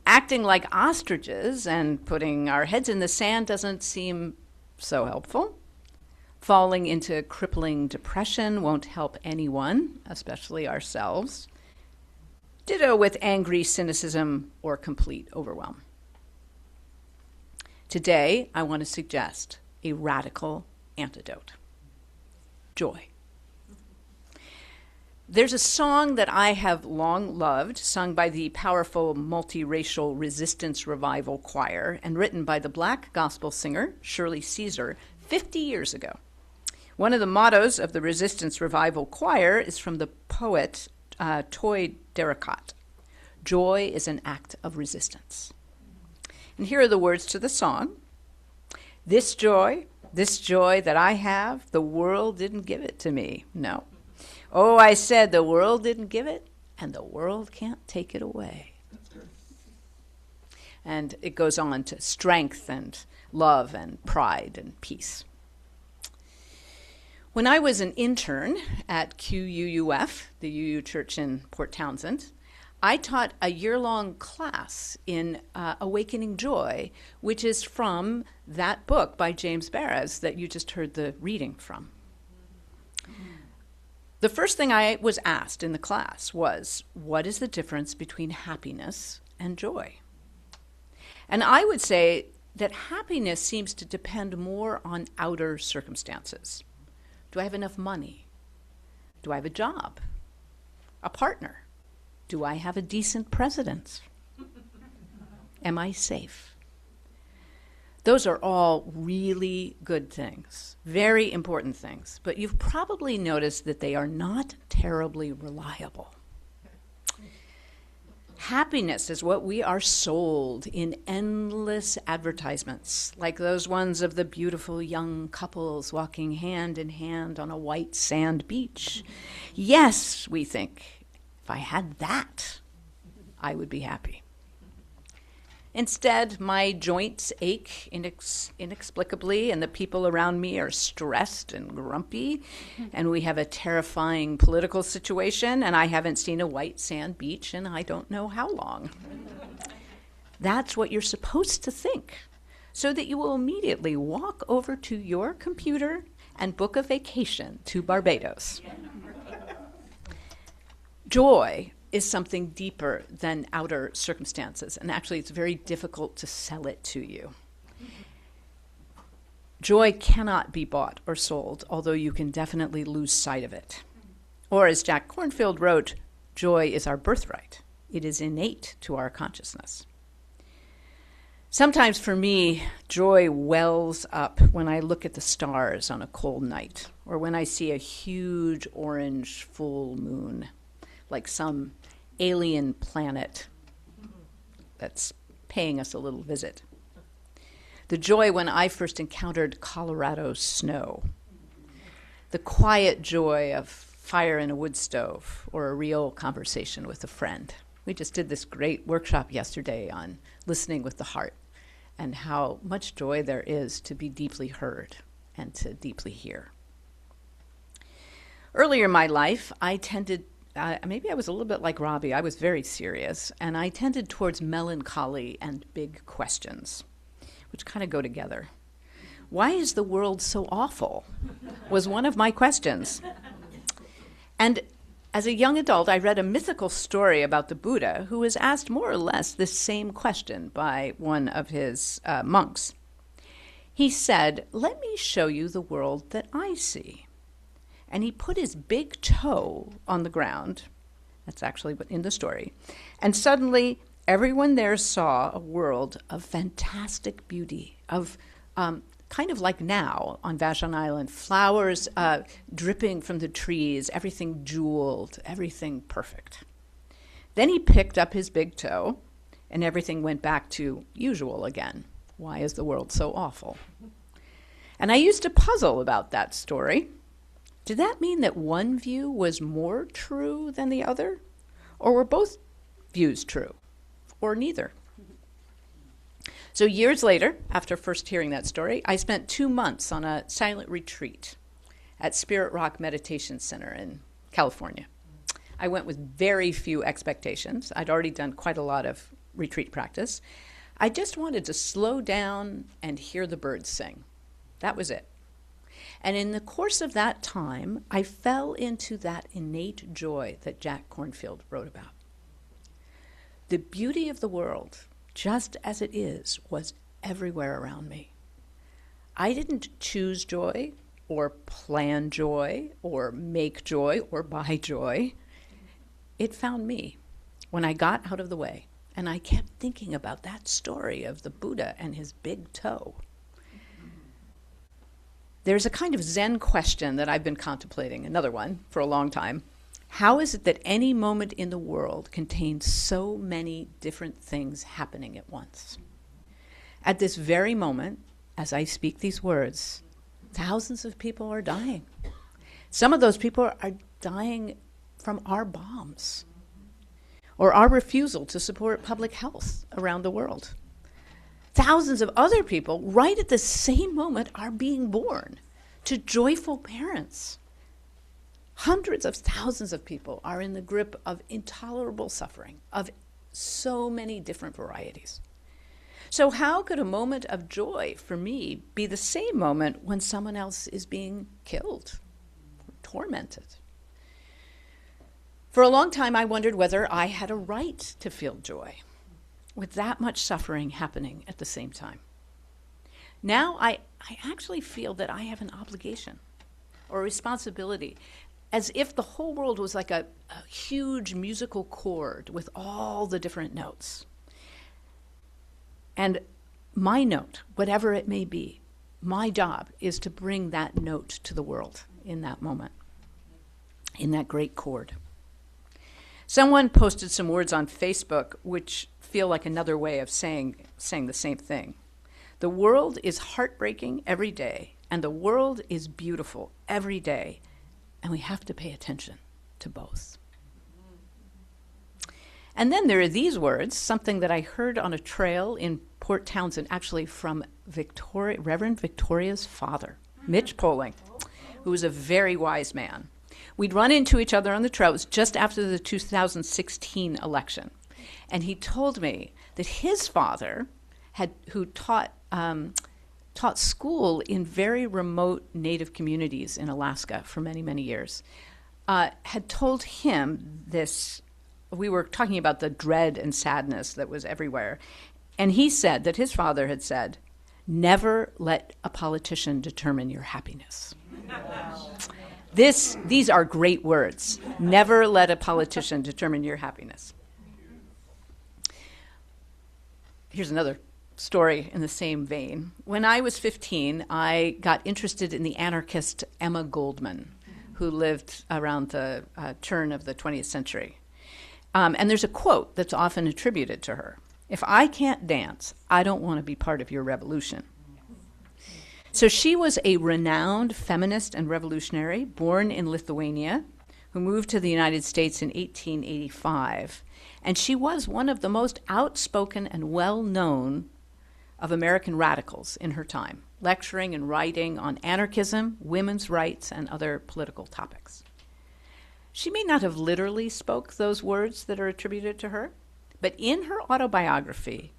Speaker 3: Acting like ostriches and putting our heads in the sand doesn't seem so helpful. Falling into crippling depression won't help anyone, especially ourselves. Ditto with angry cynicism or complete overwhelm. Today, I want to suggest a radical antidote: joy. There's a song that I have long loved, sung by the powerful multiracial Resistance Revival Choir and written by the Black gospel singer Shirley Caesar 50 years ago. One of the mottos of the Resistance Revival Choir is from the poet Toy Derricott: "Joy is an act of resistance." And here are the words to the song. This joy that I have, the world didn't give it to me, no. Oh, I said the world didn't give it, and the world can't take it away. And it goes on to strength and love and pride and peace. When I was an intern at QUUF, the UU Church in Port Townsend, I taught a year-long class in Awakening Joy, which is from that book by James Baraz that you just heard the reading from. The first thing I was asked in the class was, what is the difference between happiness and joy? And I would say that happiness seems to depend more on outer circumstances. Do I have enough money? Do I have a job? A partner? Do I have a decent president? Am I safe? Those are all really good things, very important things, but you've probably noticed that they are not terribly reliable. Happiness is what we are sold in endless advertisements, like those ones of the beautiful young couples walking hand in hand on a white sand beach. Yes, we think, if I had that, I would be happy. Instead, my joints ache inexplicably, and the people around me are stressed and grumpy, and we have a terrifying political situation, and I haven't seen a white sand beach in I don't know how long. That's what you're supposed to think, so that you will immediately walk over to your computer and book a vacation to Barbados. Joy is something deeper than outer circumstances, and actually it's very difficult to sell it to you. Joy cannot be bought or sold, although you can definitely lose sight of it. Or as Jack Kornfield wrote, joy is our birthright. It is innate to our consciousness. Sometimes for me, joy wells up when I look at the stars on a cold night, or when I see a huge orange full moon, like some alien planet that's paying us a little visit. The joy when I first encountered Colorado snow. The quiet joy of fire in a wood stove or a real conversation with a friend. We just did this great workshop yesterday on listening with the heart and how much joy there is to be deeply heard and to deeply hear. Earlier in my life, I tended maybe I was a little bit like Robbie. I was very serious, and I tended towards melancholy and big questions, which kind of go together. Why is the world so awful? Was one of my questions. And as a young adult, I read a mythical story about the Buddha, who was asked more or less this same question by one of his monks. He said, "Let me show you the world that I see." And he put his big toe on the ground. That's actually in the story. And suddenly, everyone there saw a world of fantastic beauty, of kind of like now on Vashon Island, flowers dripping from the trees, everything jeweled, everything perfect. Then he picked up his big toe, and everything went back to usual again. Why is the world so awful? And I used to puzzle about that story. Did that mean that one view was more true than the other? Or were both views true? Or neither? So years later, after first hearing that story, I spent 2 months on a silent retreat at Spirit Rock Meditation Center in California. I went with very few expectations. I'd already done quite a lot of retreat practice. I just wanted to slow down and hear the birds sing. That was it. And in the course of that time, I fell into that innate joy that Jack Kornfield wrote about. The beauty of the world, just as it is, was everywhere around me. I didn't choose joy or plan joy or make joy or buy joy. It found me when I got out of the way, and I kept thinking about that story of the Buddha and his big toe. There's a kind of Zen question that I've been contemplating, another one, for a long time. How is it that any moment in the world contains so many different things happening at once? At this very moment, as I speak these words, thousands of people are dying. Some of those people are dying from our bombs or our refusal to support public health around the world. Thousands of other people, right at the same moment, are being born to joyful parents. Hundreds of thousands of people are in the grip of intolerable suffering of so many different varieties. So how could a moment of joy for me be the same moment when someone else is being killed, tormented? For a long time, I wondered whether I had a right to feel joy with that much suffering happening at the same time. Now I actually feel that I have an obligation or a responsibility, as if the whole world was like a huge musical chord with all the different notes. And my note, whatever it may be, my job is to bring that note to the world in that moment, in that great chord. Someone posted some words on Facebook which feel like another way of saying the same thing. The world is heartbreaking every day, and the world is beautiful every day, and we have to pay attention to both. And then there are these words, something that I heard on a trail in Port Townsend, actually from Reverend Victoria's father, Mitch Poling, who was a very wise man. We'd run into each other on the trail. It was just after the 2016 election. And he told me that his father, who taught school in very remote Native communities in Alaska for many, many years, had told him this. We were talking about the dread and sadness that was everywhere. And he said that his father had said, "Never let a politician determine your happiness." These are great words. Never let a politician determine your happiness. Here's another story in the same vein. When I was 15, I got interested in the anarchist Emma Goldman, who lived around the turn of the 20th century. And there's a quote that's often attributed to her. "If I can't dance, I don't want to be part of your revolution." So she was a renowned feminist and revolutionary born in Lithuania who moved to the United States in 1885. And she was one of the most outspoken and well-known of American radicals in her time, lecturing and writing on anarchism, women's rights, and other political topics. She may not have literally spoke those words that are attributed to her, but in her autobiography,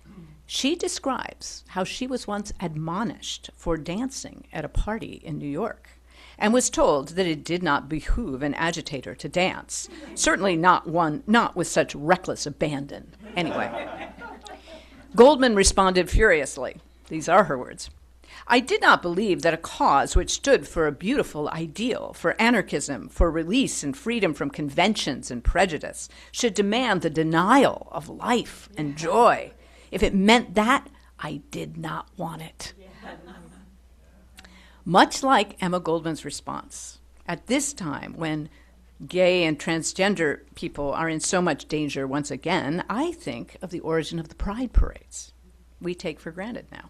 Speaker 3: she describes how she was once admonished for dancing at a party in New York and was told that it did not behoove an agitator to dance, certainly not with such reckless abandon. Anyway, Goldman responded furiously. These are her words. "I did not believe that a cause which stood for a beautiful ideal, for anarchism, for release and freedom from conventions and prejudice, should demand the denial of life and joy. If it meant that, I did not want it." Much like Emma Goldman's response, at this time when gay and transgender people are in so much danger once again, I think of the origin of the pride parades we take for granted now.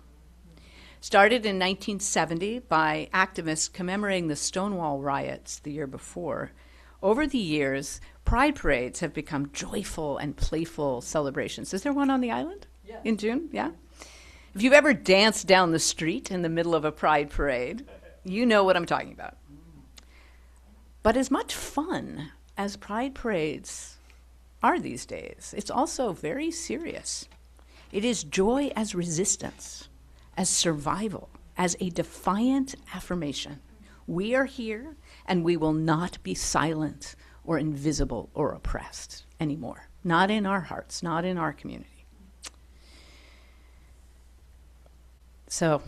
Speaker 3: Started in 1970 by activists commemorating the Stonewall riots the year before, over the years, pride parades have become joyful and playful celebrations. Is there one on the island in June? Yeah? If you've ever danced down the street in the middle of a pride parade, you know what I'm talking about. But as much fun as pride parades are these days, it's also very serious. It is joy as resistance, as survival, as a defiant affirmation. We are here, and we will not be silent or invisible or oppressed anymore. Not in our hearts, not in our community. So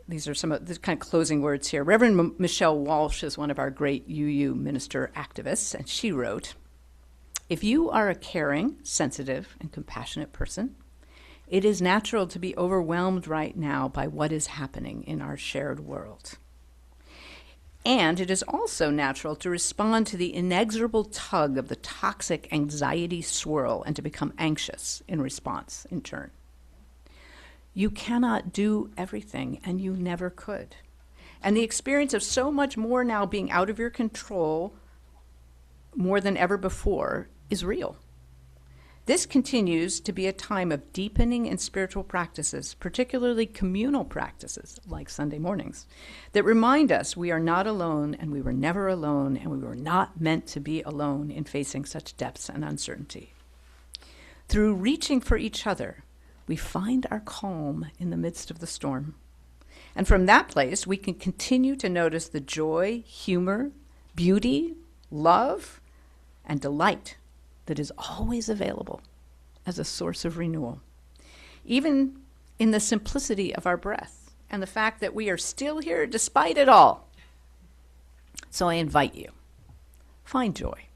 Speaker 3: these are some of the kind of closing words here. Reverend Michelle Walsh is one of our great UU minister activists, and she wrote, "If you are a caring, sensitive, and compassionate person, it is natural to be overwhelmed right now by what is happening in our shared world. And it is also natural to respond to the inexorable tug of the toxic anxiety swirl and to become anxious in response in turn. You cannot do everything, and you never could. And the experience of so much more now being out of your control more than ever before is real. This continues to be a time of deepening in spiritual practices, particularly communal practices like Sunday mornings, that remind us we are not alone, and we were never alone, and we were not meant to be alone in facing such depths and uncertainty. Through reaching for each other, we find our calm in the midst of the storm. And from that place, we can continue to notice the joy, humor, beauty, love, and delight that is always available as a source of renewal, even in the simplicity of our breath and the fact that we are still here despite it all. So I invite you, find joy.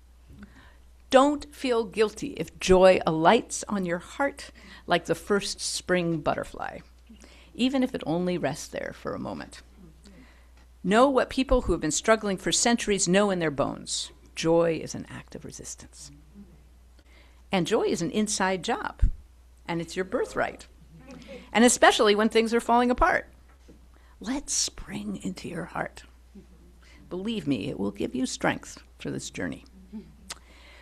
Speaker 3: Don't feel guilty if joy alights on your heart like the first spring butterfly, even if it only rests there for a moment. Know what people who have been struggling for centuries know in their bones. Joy is an act of resistance. And joy is an inside job, and it's your birthright, and especially when things are falling apart. Let spring into your heart. Believe me, it will give you strength for this journey.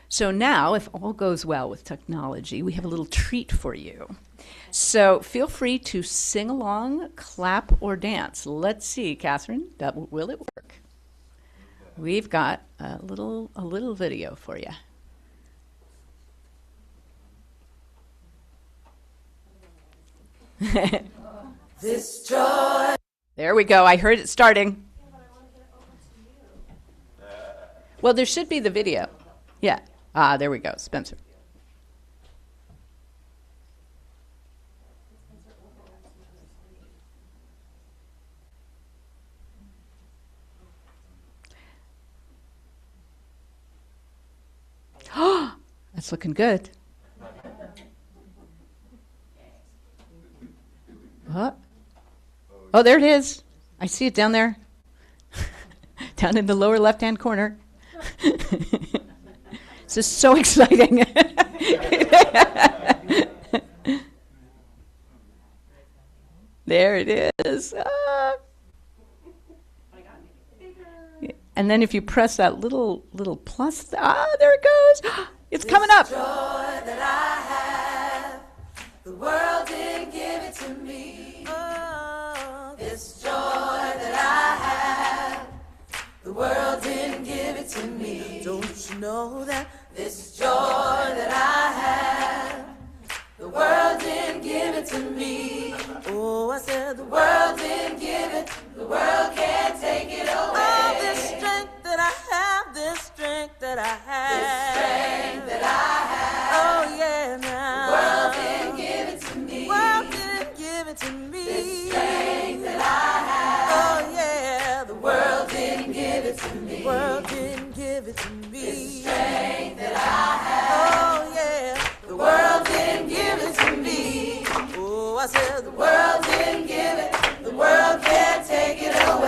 Speaker 3: So now, if all goes well with technology, we have a little treat for you. So feel free to sing along, clap, or dance. Let's see, Catherine, will it work? We've got a little video for you.
Speaker 6: This joy.
Speaker 3: There we go. I heard it starting. Well, there should be the video. Yeah. There we go. Spencer. That's looking good. What? Oh, there it is. I see it down there. Down in the lower left-hand corner. This is so exciting. There it is. And then if you press that little plus, there it goes. It's coming up.
Speaker 6: Joy that I have, the world didn't give it to me. Oh, this joy that I have, the world didn't give it to me. Don't you know that this joy that I have, the world didn't give it to me. Oh, I said the world didn't give it, the world can't take it away. Oh, this strength that I have, this strength that I have, this strength that I have. Oh, yeah, now. The world didn't give it to me. The world didn't give it to me. This strength that I have. Oh, yeah, the world didn't give it to me. The world didn't give it to me. This strength that I have. Oh, yeah, the world didn't give it to me. Oh, I said the world didn't give it, the world can't take it away.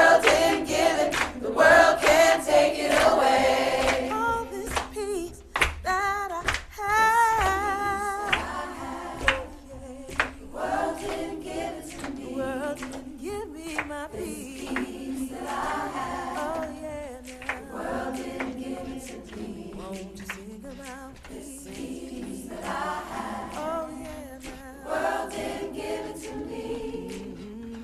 Speaker 6: world didn't give it, the world can't take it away. All this peace that I have, the world didn't give it to me. The world didn't give me my peace that I have. Oh yeah, now. The world didn't give it to me. Won't you sing about this peace that I have? Oh yeah, now. The world didn't give it to me.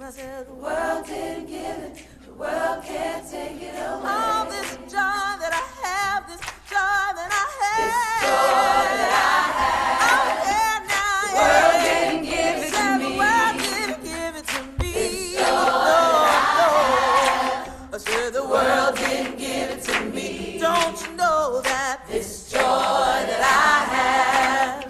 Speaker 6: I said the world didn't give it, the world can't take it away. All this joy that I have, this joy that I have, this joy that I have. Oh yeah, now the world didn't give it to me. The world didn't give it to me. This joy that I have. I said the world didn't give it to me. Don't you know that this joy that I have,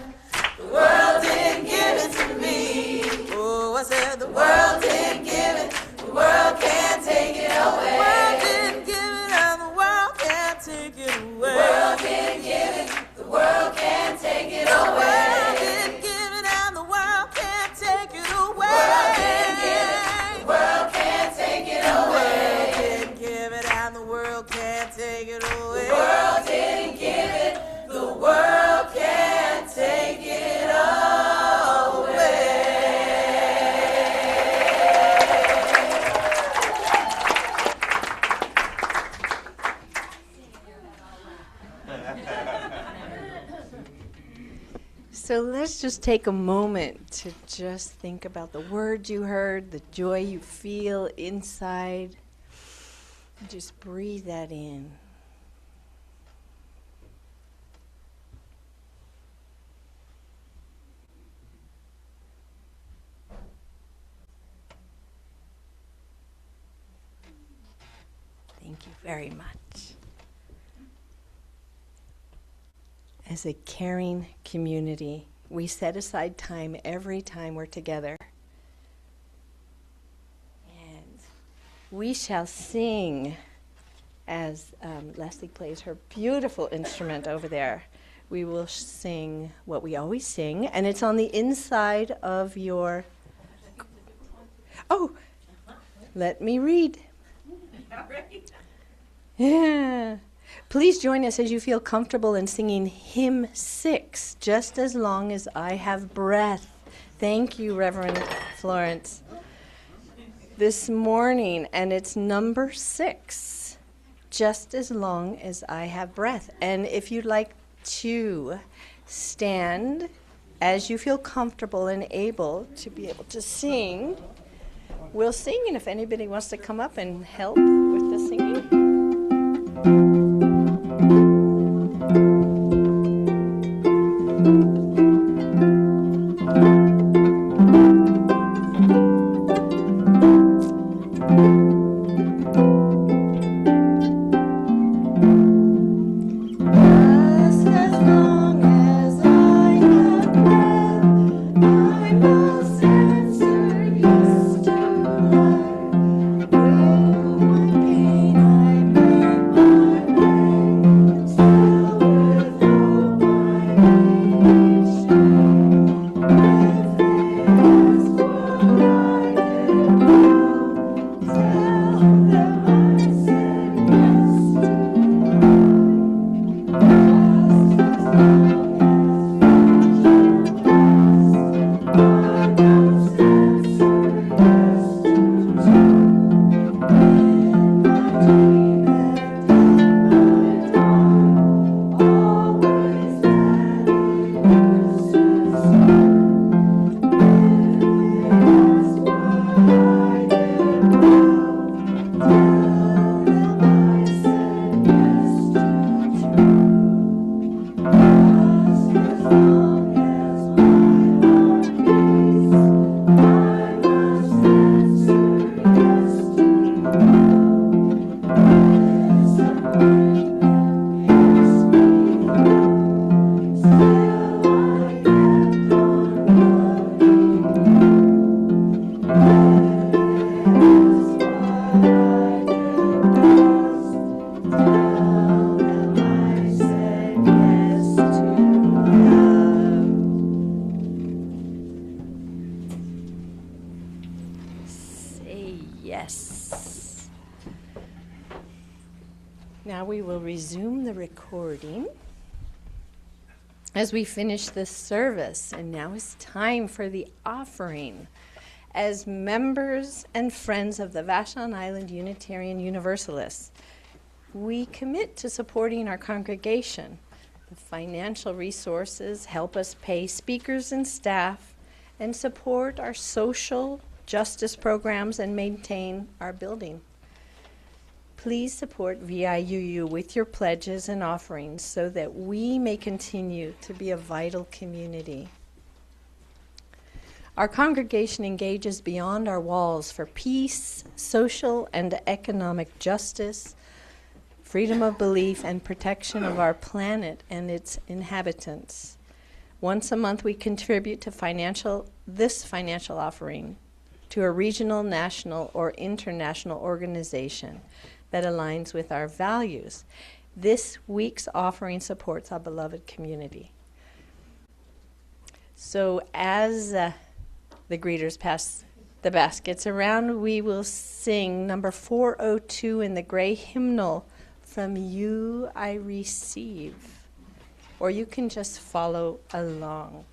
Speaker 6: the world didn't give it to me. Oh, I said the world didn't give it, the world can't take it away. The world didn't give it and the world can't take it away. The world didn't give it, the world can't take it away. The world didn't give it and the world can't take it away. The world didn't give it, the world can't take it away. The world didn't give it and the world can't take it away. The world didn't give it, the world can't take it away.
Speaker 1: So let's just take a moment to just think about the words you heard, the joy you feel inside. Just breathe that in. Thank you very much. As a caring community, we set aside time every time we're together. And we shall sing as Leslie plays her beautiful instrument over there. We will sing what we always sing, and it's on the inside of your... Oh, let me read. Yeah. Please join us as you feel comfortable in singing hymn 6, Just As Long As I Have Breath. Thank you, Reverend Florence. This morning, and it's number 6, Just As Long As I Have Breath. And if you'd like to stand as you feel comfortable and able to be able to sing, we'll sing, and if anybody wants to come up and help with the singing. Now we will resume the recording as we finish this service. And now it's time for the offering. As members and friends of the Vashon Island Unitarian Universalists, we commit to supporting our congregation. The financial resources help us pay speakers and staff and support our social justice programs and maintain our building. Please support VIUU with your pledges and offerings so that we may continue to be a vital community. Our congregation engages beyond our walls for peace, social and economic justice, freedom of belief, and protection of our planet and its inhabitants. Once a month, we contribute to this financial offering to a regional, national, or international organization that aligns with our values. This week's offering supports our beloved community. So as the greeters pass the baskets around, we will sing number 402 in the gray hymnal, From You I Receive. Or you can just follow along.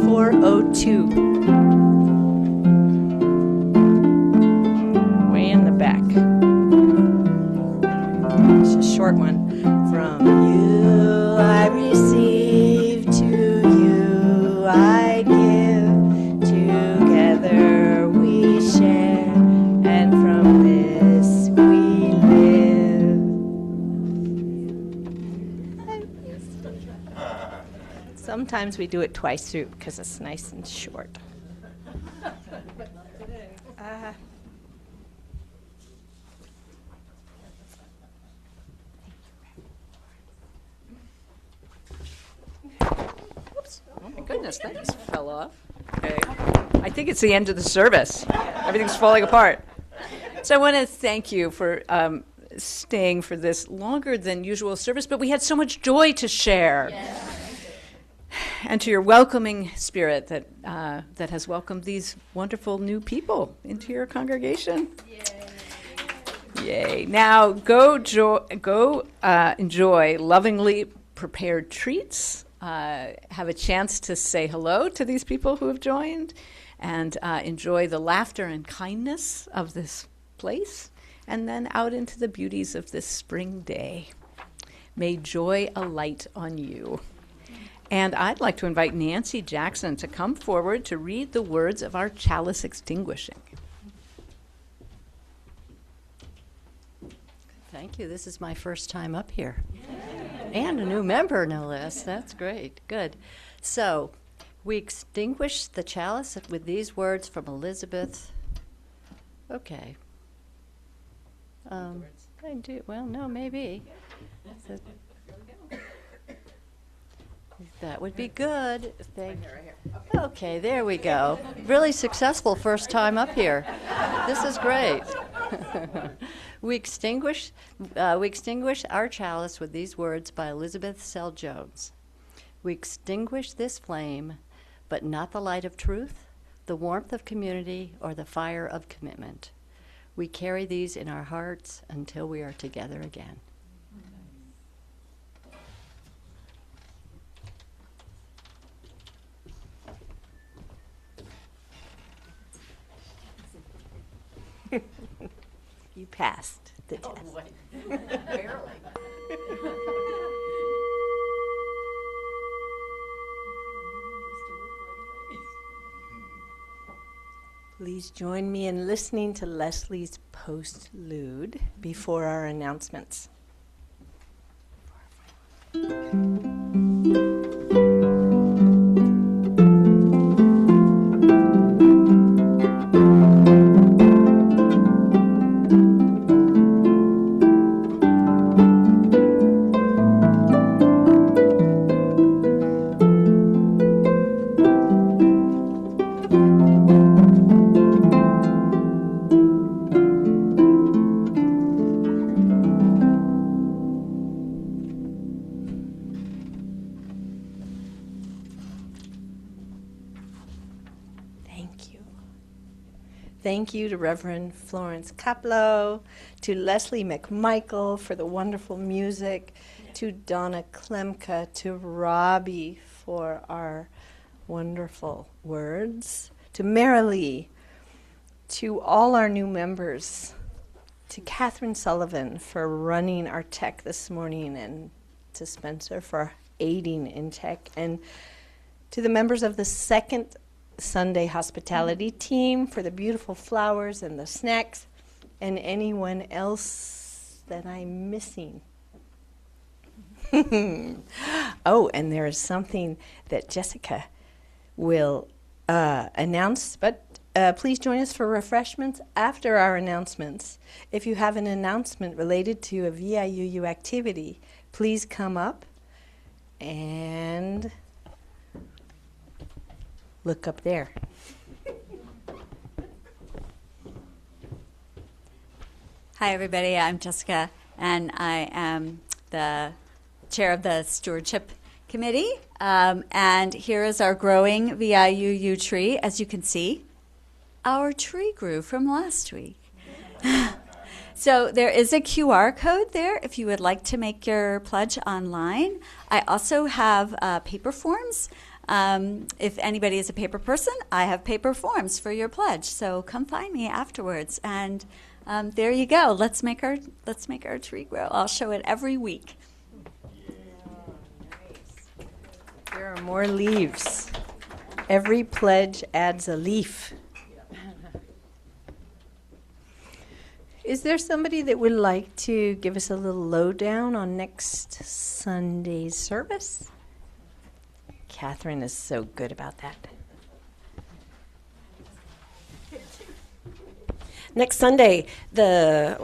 Speaker 1: 402. Way in the back. It's a short one. From you I receive, to you I give, together we share, and from this we live. Sometimes we do it twice through because it's nice and short.
Speaker 3: Oh my goodness, that just fell off. Okay. I think it's the end of the service. Everything's falling apart. So I want to thank you for staying for this longer than usual service, but we had so much joy to share. Yes. And to your welcoming spirit that has welcomed these wonderful new people into your congregation. Yay. Now go enjoy lovingly prepared treats. Have a chance to say hello to these people who have joined, and enjoy the laughter and kindness of this place, and then out into the beauties of this spring day. May joy alight on you. And I'd like to invite Nancy Jackson to come forward to read the words of our chalice extinguishing.
Speaker 7: Thank you. This is my first time up here. And a new member, no less. That's great. Good. So, we extinguish the chalice with these words from Elizabeth. Okay. I do. Well, no, maybe. That would be good. Okay, there we go. Really successful first time up here. This is great. We extinguish our chalice with these words by Elizabeth Sell Jones. We extinguish this flame, but not the light of truth, the warmth of community, or the fire of commitment. We carry these in our hearts until we are together again.
Speaker 1: You passed the test.
Speaker 7: Barely.
Speaker 1: Please join me in listening to Leslie's postlude before our announcements. Thank you to Reverend Florence Kaplow, to Leslie McMichael for the wonderful music, to Donna Klemka, to Robbie for our wonderful words, to Marilee, to all our new members, to Catherine Sullivan for running our tech this morning, and to Spencer for aiding in tech, and to the members of the second Sunday hospitality team for the beautiful flowers and the snacks, and anyone else that I'm missing. Oh, and there is something that Jessica will announce, but please join us for refreshments after our announcements. If you have an announcement related to a VIUU activity, please come up and look up there.
Speaker 8: Hi, everybody. I'm Jessica, and I am the chair of the Stewardship Committee. And here is our growing VIUU tree. As you can see, our tree grew from last week. So there is a QR code there if you would like to make your pledge online. I also have paper forms. If anybody is a paper person, I have paper forms for your pledge. So come find me afterwards, and there you go. Let's make our tree grow. I'll show it every week.
Speaker 1: There are more leaves. Every pledge adds a leaf. Is there somebody that would like to give us a little lowdown on next Sunday's service? Catherine is so good about that.
Speaker 9: Next Sunday, the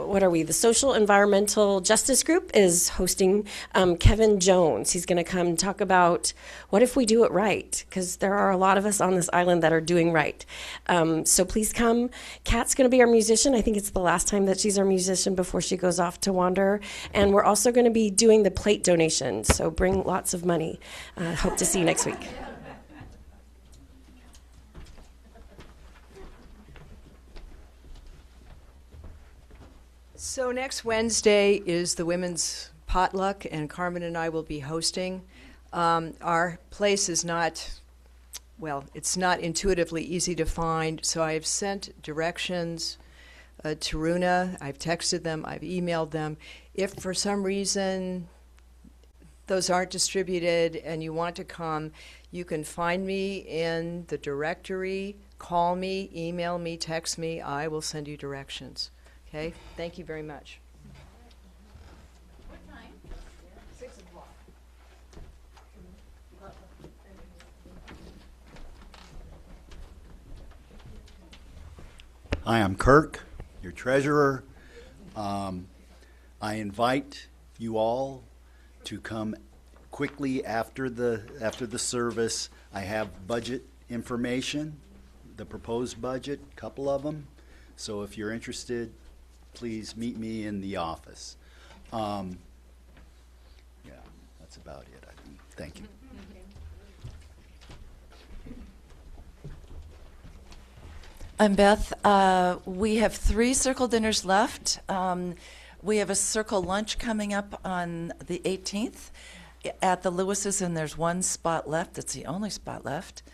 Speaker 9: Social Environmental Justice Group is hosting Kevin Jones. He's going to come talk about what if we do it right, because there are a lot of us on this island that are doing right. So please come. Kat's going to be our musician. I think it's the last time that she's our musician before she goes off to wander. And we're also going to be doing the plate donation, so bring lots of money. Hope to see you next week.
Speaker 10: So next Wednesday is the women's potluck, and Carmen and I will be hosting. Our place is not, well, it's not intuitively easy to find, so I have sent directions to Runa. I've texted them, I've emailed them. If for some reason those aren't distributed and you want to come, you can find me in the directory, call me, email me, text me. I will send you directions. Okay, thank you very much.
Speaker 4: What time?
Speaker 10: 6 o'clock.
Speaker 11: Hi, I'm Kirk, your treasurer. I invite you all to come quickly after the service. I have budget information, the proposed budget, a couple of them. So if you're interested, please meet me in the office. Yeah, that's about it. Thank you.
Speaker 12: I'm Beth. We have 3 circle dinners left. We have a circle lunch coming up on the 18th at the Lewis's, and there's 1 spot left. It's the only spot left.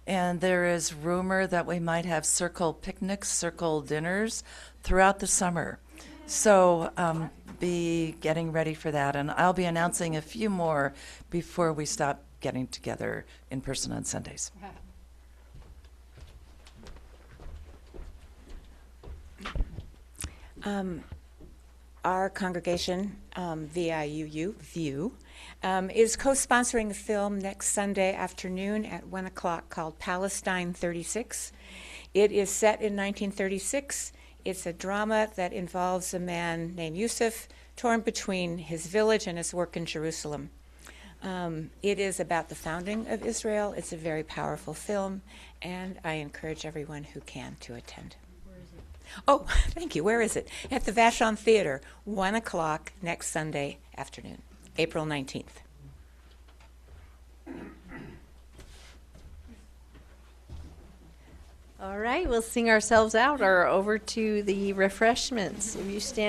Speaker 12: And there is rumor that we might have circle picnics, circle dinners throughout the summer. So be getting ready for that. And I'll be announcing a few more before we stop getting together in person on Sundays.
Speaker 5: Our congregation, VIUU, VIEW, is co-sponsoring a film next Sunday afternoon at 1 o'clock called Palestine 36. It is set in 1936. It's a drama that involves a man named Yusuf, torn between his village and his work in Jerusalem. It is about the founding of Israel. It's a very powerful film, and I encourage everyone who can to attend. Oh, thank you. Where is it? At the Vashon Theater, 1 o'clock next Sunday afternoon, April 19th.
Speaker 1: All right, we'll sing ourselves out or over to the refreshments. If you stand